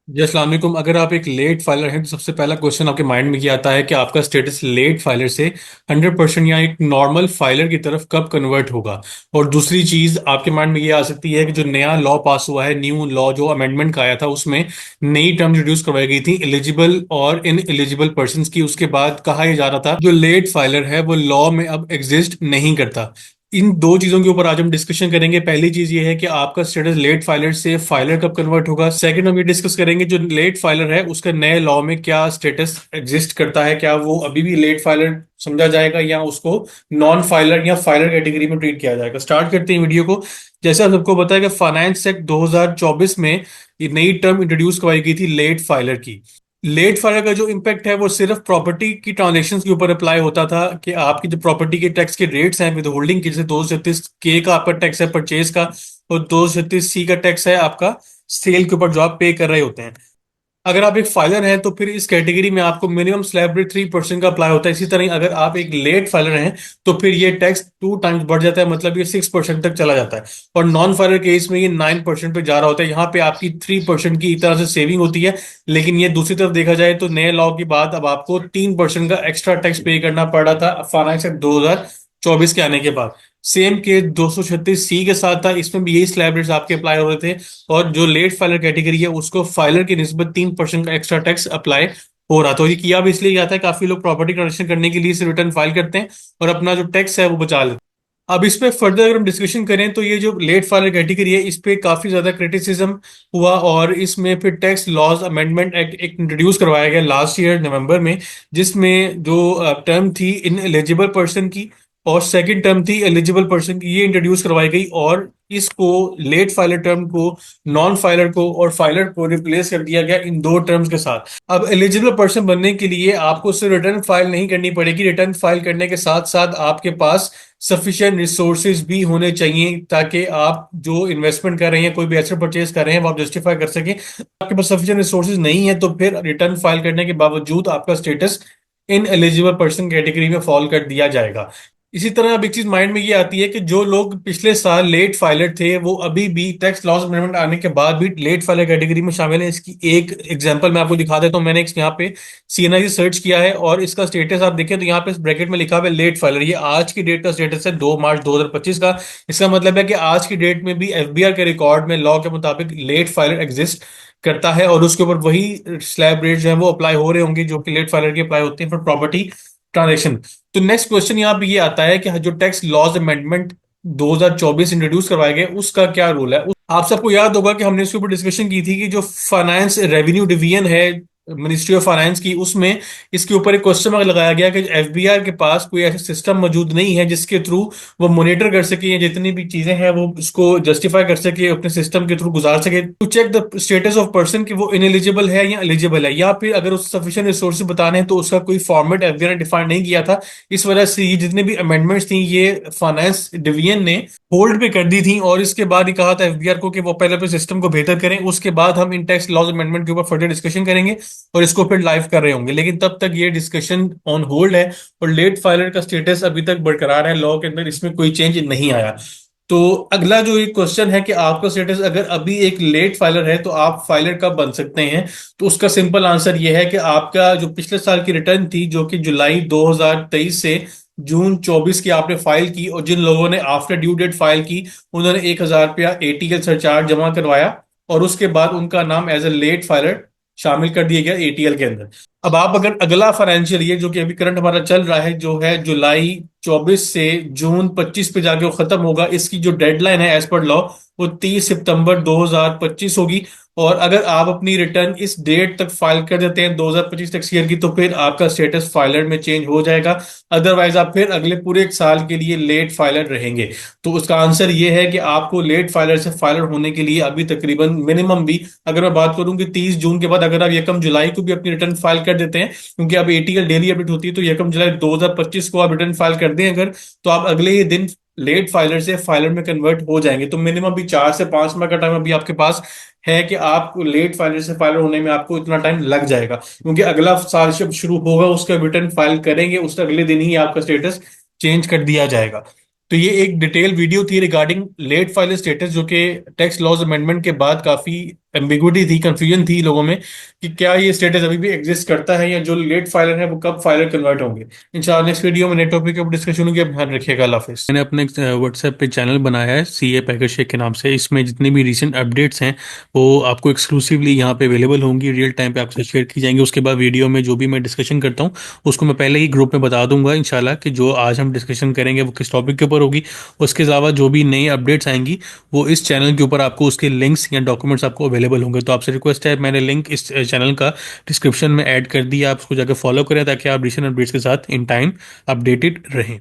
जी अस्सलाम वालेकुम। अगर आप एक लेट फाइलर हैं तो सबसे पहला क्वेश्चन आपके माइंड में ये आता है कि आपका स्टेटस लेट फाइलर से 100% या एक नॉर्मल फाइलर की तरफ कब कन्वर्ट होगा। और दूसरी चीज आपके माइंड में ये आ सकती है कि जो नया लॉ पास हुआ है, न्यू लॉ जो अमेंडमेंट का आया था, उसमें नई टर्म इंट्रोड्यूस करवाई गई थी एलिजिबल और इन एलिजिबल पर्सन की। उसके बाद कहा यह जा रहा था जो लेट फाइलर है वो लॉ में अब एग्जिस्ट नहीं करता। इन दो चीजों के ऊपर आज हम डिस्कशन करेंगे। पहली चीज ये है कि आपका स्टेटस लेट फाइलर से फाइलर कब कन्वर्ट होगा। सेकंड, हम ये डिस्कस करेंगे जो लेट फाइलर है उसका नए लॉ में क्या स्टेटस एग्जिस्ट करता है, क्या वो अभी भी लेट फाइलर समझा जाएगा या उसको नॉन फाइलर या फाइलर कैटेगरी में ट्रीट किया जाएगा। स्टार्ट करते हैं वीडियो को। जैसे आप सबको पता है कि फाइनेंस एक्ट 2024 में ये नई टर्म इंट्रोड्यूस करवाई गई थी लेट फाइलर की। लेट फाइलर का जो इम्पैक्ट है वो सिर्फ प्रॉपर्टी की ट्रांजेक्शन के ऊपर अप्लाई होता था कि आपकी जो प्रॉपर्टी के टैक्स के रेट्स हैं विद होल्डिंग की, जैसे 236 के का आपका टैक्स है परचेज का, और 236 सी का टैक्स है आपका सेल के ऊपर जो आप पे कर रहे होते हैं। अगर आप एक फाइलर हैं तो फिर इस कैटेगरी में आपको मिनिमम स्लैब रेट 3% का अप्लाई होता है। इसी तरह अगर आप एक लेट फाइलर हैं तो फिर ये टैक्स 2 टाइम्स बढ़ जाता है, मतलब ये 6% तक चला जाता है। और नॉन फाइलर केस में ये 9% पे जा रहा होता है। यहाँ पे आपकी 3% की एक तरह से सेविंग होती है। लेकिन ये दूसरी तरफ देखा जाए तो नए लॉ के बाद अब आपको 3% का एक्स्ट्रा टैक्स पे करना पड़ रहा था फाइनेंस एक्ट 2024 के आने के बाद। सेम केस 236 सी के साथ था, इसमें भी यही स्लैब रेट्स आपके अप्लाई हो रहे थे। और जो लेट फाइलर कैटेगरी है उसको फाइलर की निस्बत 3% का एक्स्ट्रा टैक्स अप्लाई हो रहा था। और ये किया भी इसलिए जाता है, काफी लोग प्रॉपर्टी ट्रांजेक्शन करने के लिए इसे रिटर्न फाइल करते हैं और अपना जो टैक्स है वो बचा लेते हैं। अब इस पे फर्दर अगर हम डिस्कशन करें तो ये जो लेट फाइलर कैटेगरी है इस पे काफी ज्यादा क्रिटिसिज्म हुआ और इसमें फिर टैक्स लॉज अमेंडमेंट एक्ट एक इंट्रोड्यूस करवाया गया लास्ट ईयर नवंबर में, जिसमें जो टर्म थी इन एलिजिबल पर्सन की और सेकंड टर्म थी एलिजिबल पर्सन की, ये इंट्रोड्यूस करवाई गई। और इसको लेट फाइलर टर्म को नॉन फाइलर को और फाइलर को रिप्लेस कर दिया गया इन दो टर्म्स के साथ। अब एलिजिबल पर्सन बनने के लिए आपको सिर्फ रिटर्न फाइल नहीं करनी पड़ेगी, रिटर्न फाइल करने के साथ साथ आपके पास सफिशिएंट रिसोर्सेज भी होने चाहिए ताकि आप जो इन्वेस्टमेंट कर रहे हैं, कोई भी एसेट परचेज कर रहे हैं, वो आप जस्टिफाई कर सकें। आपके पास सफिशिएंट रिसोर्सेज नहीं है तो फिर रिटर्न फाइल करने के बावजूद आपका status in eligible person category में फॉल कर दिया जाएगा। इसी तरह अब एक चीज माइंड में ये आती है कि जो लोग पिछले साल लेट फाइलर थे वो अभी भी टैक्स लॉस अमेंडमेंट आने के बाद भी लेट फाइलर कैटेगरी में शामिल है। इसकी एक एग्जांपल मैं आपको दिखा देता हूँ। मैंने यहाँ पे सीएनआई सर्च किया है और इसका स्टेटस आप देखें तो यहाँ पे इस ब्रैकेट में लिखा हुआ है लेट फाइलर। ये आज की डेट का स्टेटस है 2 मार्च 2025 का। इसका मतलब है कि आज की डेट में भी एफबीआर के रिकॉर्ड में लॉ के मुताबिक लेट फाइलर एग्जिस्ट करता है और उसके ऊपर वही स्लैब रेट जो है वो अप्लाई हो रहे होंगे जो कि लेट फाइलर के अप्लाई होते हैं फॉर प्रॉपर्टी ट्रांजेक्शन। तो नेक्स्ट क्वेश्चन यहाँ पे ये आता है कि जो टैक्स लॉज अमेंडमेंट 2024 इंट्रोड्यूस करवाए गए उसका क्या रूल है। आप सबको याद होगा कि हमने इसके ऊपर डिस्कशन की थी कि जो फाइनेंस रेवेन्यू डिवीजन है मिनिस्ट्री ऑफ फाइनेंस की, उसमें इसके ऊपर एक क्वेश्चन मार्क लगाया गया कि एफबीआर के पास कोई ऐसा सिस्टम मौजूद नहीं है जिसके थ्रू वो मॉनिटर कर सके या जितनी भी चीजें हैं वो उसको जस्टिफाई कर सके, अपने सिस्टम के थ्रू गुजार सके to check the status of person कि वो इनएलिजिबल है या एलिजिबल है, या फिर अगर उस सफिशिएंट रिसोर्सेज बताने हैं तो उसका कोई फॉर्मेट एफबीआर ने डिफाइन नहीं किया था। इस वजह से ये जितने भी अमेंडमेंट्स थी ये फाइनेंस डिवीजन ने होल्ड पे कर दी थी और इसके बाद ही कहा था एफबीआर को कि वो पहले अपने सिस्टम को बेहतर करें, उसके बाद हम इन टैक्स लॉज अमेंडमेंट के ऊपर फर्दर डिस्कशन करेंगे और इसको फिर लाइव कर रहे होंगे। लेकिन तब तक ये डिस्कशन ऑन होल्ड है और लेट फाइलर का स्टेटस अभी तक बरकरार है लॉ के अंदर, इसमें कोई चेंज नहीं आया। तो अगला जो एक क्वेश्चन है कि आपका स्टेटस अगर अभी एक लेट फाइलर है तो आप फाइलर कब बन सकते हैं। तो उसका सिंपल आंसर यह है कि आपका जो पिछले साल की रिटर्न थी जो कि जुलाई 2023 से जून 24 की आपने फाइल की और जिन लोगों ने आफ्टर ड्यू डेट फाइल की उन्होंने 1,000 रुपया एटीएल सरचार्ज जमा करवाया और उसके बाद उनका नाम एज ए लेट फाइलर शामिल कर दिया गया एटीएल के अंदर। अब आप अगर अगला फाइनेंशियल ईयर जो कि अभी करंट हमारा चल रहा है जो है जुलाई 24 से जून 25 पे जाके वो खत्म होगा, इसकी जो डेडलाइन है एज पर लॉ वो 30 सितंबर 2025 होगी। और अगर आप अपनी रिटर्न इस डेट तक फाइल कर देते हैं 2025 टैक्स ईयर की तो फिर आपका स्टेटस फाइलर में चेंज हो जाएगा। अदरवाइज आप फिर अगले पूरे एक साल के लिए लेट फाइलर रहेंगे। तो उसका आंसर ये है कि आपको लेट फाइलर से फाइलर होने के लिए अभी तकरीबन मिनिमम भी अगर मैं बात करूं कि 30 जून के बाद अगर आप 1 जुलाई को भी अपनी रिटर्न फाइल कर देते हैं, क्योंकि अब एटीएल डेली अपडेट होती है, तो 1 जुलाई 2025 को आप रिटर्न फाइल कर दें अगर, तो आप अगले ही दिन लेट फाइलर से फाइलर में कन्वर्ट हो जाएंगे। तो मिनिमम भी 4 से 5 माह का टाइम अभी आपके पास है कि आप लेट फाइलर से फाइलर होने में आपको इतना टाइम लग जाएगा, क्योंकि अगला साल जब शुरू होगा उसका रिटर्न फाइल करेंगे उसके अगले दिन ही आपका स्टेटस चेंज कर दिया जाएगा। तो ये एक डिटेल वीडियो थी रिगार्डिंग लेट फाइलर स्टेटस जो कि टैक्स लॉज अमेंडमेंट के बाद काफी एम्बिगुइटी थी, कंफ्यूजन थी लोगों में कि क्या ये स्टेटस अभी भी एग्जिस्ट करता है, या जो लेट फाइलर है वो कब फाइलर कन्वर्ट होंगे। इंशाल्लाह नेक्स्ट वीडियो में नए टॉपिक के ऊपर डिस्कशन होगी। अब ध्यान रखिएगा, अल्लाह हाफिज़। मैंने अपने व्हाट्सएप पे चैनल बनाया है सीए पैकेज शेख के नाम से। इसमें जितनी भी रीसेंट अपडेट्स हैं वो आपको एक्सक्लूसिवली यहाँ पे अवेलेबल होंगी, रियल टाइम पे आपसे शेयर की जाएंगी। उसके बाद वीडियो में जो भी मैं डिस्कशन करता हूँ उसको मैं पहले ही ग्रुप में बता दूंगा इंशाल्लाह कि जो आज हम डिस्कशन करेंगे वो किस टॉपिक के ऊपर होगी। उसके अलावा जो भी नई अपडेट्स आएंगी वो इस चैनल के ऊपर आपको उसके लिंक्स या डॉक्यूमेंट्स आपको अवेलेबल होंगे। तो आपसे रिक्वेस्ट है, मैंने लिंक इस चैनल का डिस्क्रिप्शन में ऐड कर दिया, आप उसको जाकर फॉलो करें ताकि आप रिसेंट अपडेट्स के साथ इन टाइम अपडेटेड रहें।